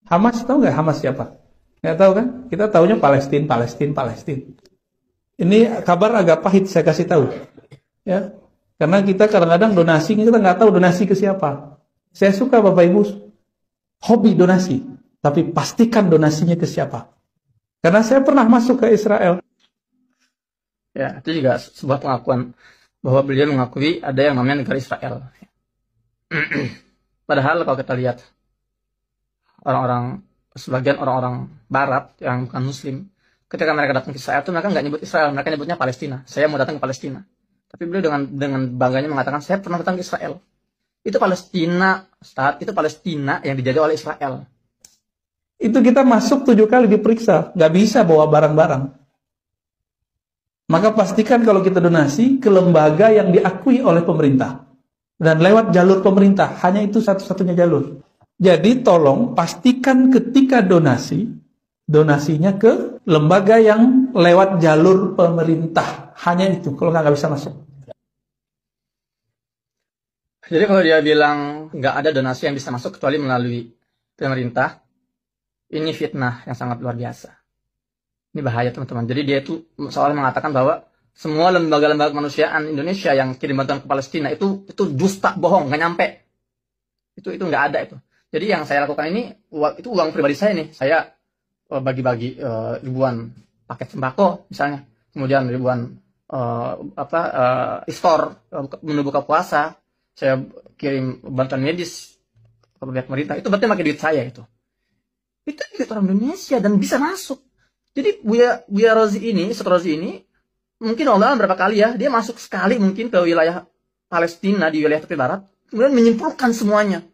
Hamas, tahu nggak Hamas siapa? Nggak tahu kan? Kita tahunya Palestina, Palestina, Palestina. Ini kabar agak pahit saya kasih tahu, ya. Karena kita kadang-kadang donasi kita nggak tahu donasi ke siapa. Saya suka Bapak Ibu hobi donasi, tapi pastikan donasinya ke siapa. Karena saya pernah masuk ke Israel. Ya, itu juga sebuah pengakuan bahwa beliau mengakui ada yang namanya negara Israel. Padahal kalau kita lihat sebagian orang-orang Barat yang bukan Muslim, ketika mereka datang ke Israel itu mereka nggak nyebut Israel, mereka nyebutnya Palestina. Saya mau datang ke Palestina. Tapi beliau dengan bangganya mengatakan saya pernah datang ke Israel. Itu Palestina, Ustaz, itu Palestina yang dijajah oleh Israel. Itu kita masuk 7 kali diperiksa, nggak bisa bawa barang-barang. Maka pastikan kalau kita donasi ke lembaga yang diakui oleh pemerintah. Dan lewat jalur pemerintah, hanya itu satu-satunya jalur. Jadi tolong pastikan ketika donasinya ke lembaga yang lewat jalur pemerintah. Hanya itu, kalau nggak bisa masuk. Jadi kalau dia bilang nggak ada donasi yang bisa masuk kecuali melalui pemerintah, ini fitnah yang sangat luar biasa. Ini bahaya teman-teman. Jadi dia itu seolah mengatakan bahwa semua lembaga-lembaga kemanusiaan Indonesia yang kirim bantuan ke Palestina itu dusta, bohong, nggak nyampe. Itu nggak ada itu. Jadi yang saya lakukan ini itu uang pribadi saya nih. Saya bagi-bagi ribuan paket sembako misalnya, kemudian ribuan istor menu buka puasa. Saya kirim bantuan medis ke pihak pemerintah. Itu berarti pakai duit saya itu. Itu duit orang Indonesia dan bisa masuk. Jadi Buya Rozi ini, Ustaz Rozi ini, mungkin Allah berapa kali ya, dia masuk sekali mungkin ke wilayah Palestina, di wilayah tepi barat, kemudian menyimpulkan semuanya.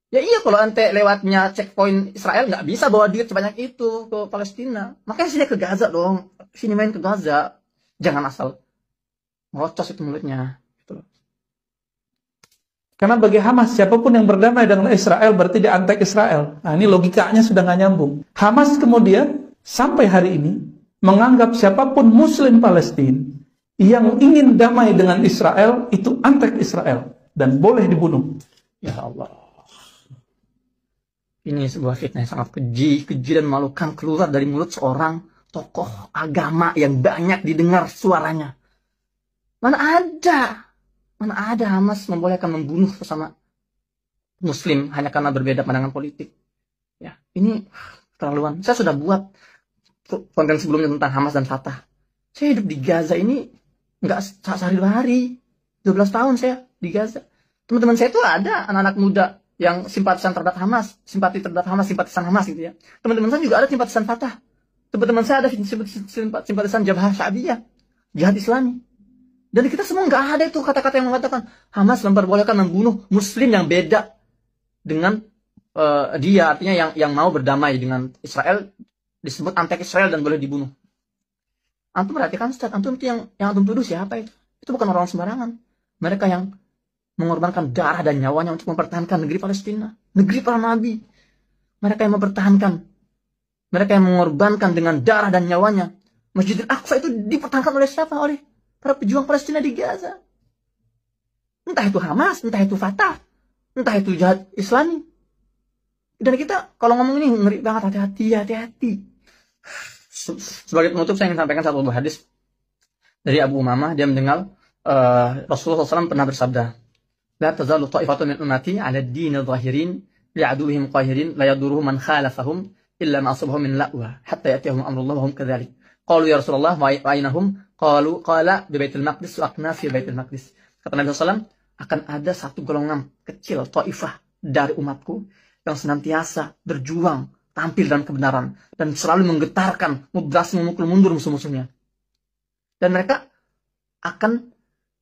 Ya iya, kalau ente lewatnya checkpoint Israel, nggak bisa bawa duit sebanyak itu ke Palestina. Makanya sini ke Gaza dong, sini main ke Gaza. Jangan asal merocos itu mulutnya. Gitu. Karena bagi Hamas, siapapun yang berdamai dengan Israel berarti dia anti-Israel. Nah, ini logikanya sudah nggak nyambung. Hamas kemudian sampai hari ini menganggap siapapun Muslim Palestina yang ingin damai dengan Israel itu anti-Israel dan boleh dibunuh. Ya Allah. Ini sebuah fitnah yang sangat keji dan memalukan keluar dari mulut seorang tokoh agama yang banyak didengar suaranya. Mana ada Hamas membolehkan membunuh sesama Muslim hanya karena berbeda pandangan politik. Ya, ini keterlaluan. Saya sudah buat konten sebelumnya tentang Hamas dan Fatah. Saya hidup di Gaza ini nggak sehari dua hari. 12 tahun saya di Gaza. Teman-teman saya itu ada anak-anak muda yang simpatisan terhadap Hamas, simpatisan Hamas gitu ya. Teman-teman saya juga ada simpatisan Fatah. Teman-teman saya ada simpatisan Jabhah Sya'biyah, Jihad Islami. Dan kita semua nggak ada itu kata-kata yang mengatakan Hamas memperbolehkan membunuh Muslim yang beda dengan dia, artinya yang mau berdamai dengan Israel disebut anti-Israel dan boleh dibunuh. Antum perhatikan Ustaz, antum itu yang antum tuduh siapa itu? Itu bukan orang sembarangan. Mereka yang mengorbankan darah dan nyawanya untuk mempertahankan negeri Palestina, negeri para nabi. Mereka yang mempertahankan, mereka yang mengorbankan dengan darah dan nyawanya. Masjidil Aqsa itu dipertahankan oleh siapa? Oleh para pejuang Palestina di Gaza. Entah itu Hamas, entah itu Fatah, entah itu Jihad Islami. Dan kita kalau ngomong ini ngeri banget, hati-hati. Sebagai penutup saya ingin sampaikan satu buah hadis dari Abu Umamah. Dia mendengar Rasulullah SAW pernah bersabda, La tazalu ta'ifatun min ummati 'ala ad-din adh-dhahirin li'aduwwihim qahirin la yadurruhum man khalafahum illa ma asabahum min la'wa hatta ya'tiyahum amrullah wa hum kadzalik. Qalu ya Rasulullah wa aynahum? Qala bi Baitul Maqdis wa aqna fi Baitul Maqdis. Kata Nabi SAW, akan ada satu golongan kecil taifah dari umatku yang senantiasa berjuang tampil dalam kebenaran dan selalu menggetarkan, berhasil memukul mundur musuh-musuhnya. Dan mereka akan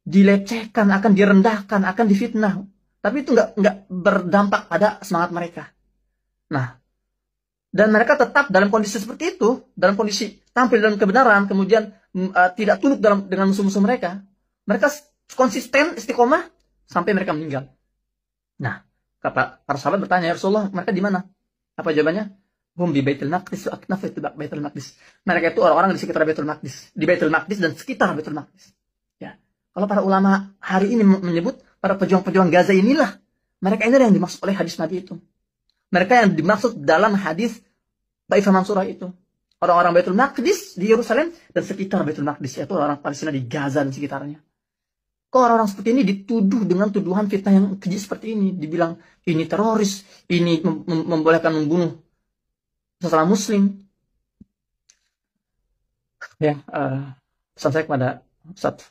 dilecehkan, akan direndahkan, akan difitnah. Tapi itu nggak berdampak pada semangat mereka. Nah, dan mereka tetap dalam kondisi seperti itu, dalam kondisi tampil dalam kebenaran, kemudian tidak tunduk dengan musuh-musuh mereka. Mereka konsisten, istiqomah sampai mereka meninggal. Nah, kata para sahabat bertanya, ya Rasulullah, mereka di mana? Apa jawabannya? Hum bi Baitul Maqdis wa aknaf Baitul Maqdis. Mereka itu orang-orang di sekitar Baitul Maqdis, di Baitul Maqdis dan sekitar Baitul Maqdis. Ya. Kalau para ulama hari ini menyebut para pejuang-pejuang Gaza inilah, mereka ini yang dimaksud oleh hadis Nabi itu. Mereka yang dimaksud dalam hadis Taifah Mansurah itu. Orang-orang Baitul Maqdis di Yerusalem dan sekitar Baitul Maqdis, yaitu orang Palestina di Gaza dan sekitarnya. Kok orang-orang seperti ini dituduh dengan tuduhan fitnah yang keji seperti ini. Dibilang ini teroris, ini membolehkan membunuh sesama muslim. Ya, pesan saya kepada Ustaz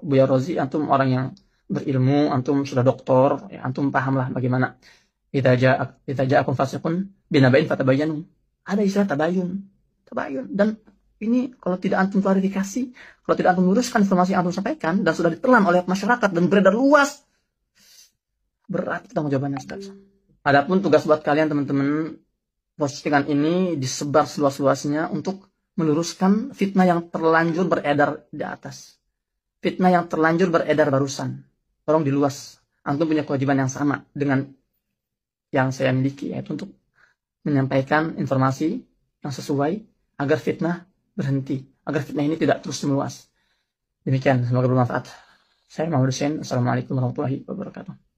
Buya Rozi, antum orang yang berilmu, antum sudah doktor, ya, antum pahamlah bagaimana idza ja'akum fasiqun binaba'in fatabayyanu. Ada istilah tabayun. Dan ini kalau tidak antum klarifikasi, kalau tidak antum luruskan informasi yang antum sampaikan dan sudah ditelan oleh masyarakat dan beredar luas, berat tanggung jawabannya, Ustaz. Adapun tugas buat kalian teman-teman, postingan ini disebar seluas-luasnya untuk meluruskan fitnah yang terlanjur beredar di atas. Fitnah yang terlanjur beredar barusan. Tolong diluas. Antum punya kewajiban yang sama dengan yang saya miliki, yaitu untuk menyampaikan informasi yang sesuai agar fitnah berhenti, agar fitnah ini tidak terus meluas. Demikian, semoga bermanfaat. Saya Muhammad Hussein. Assalamualaikum warahmatullahi wabarakatuh.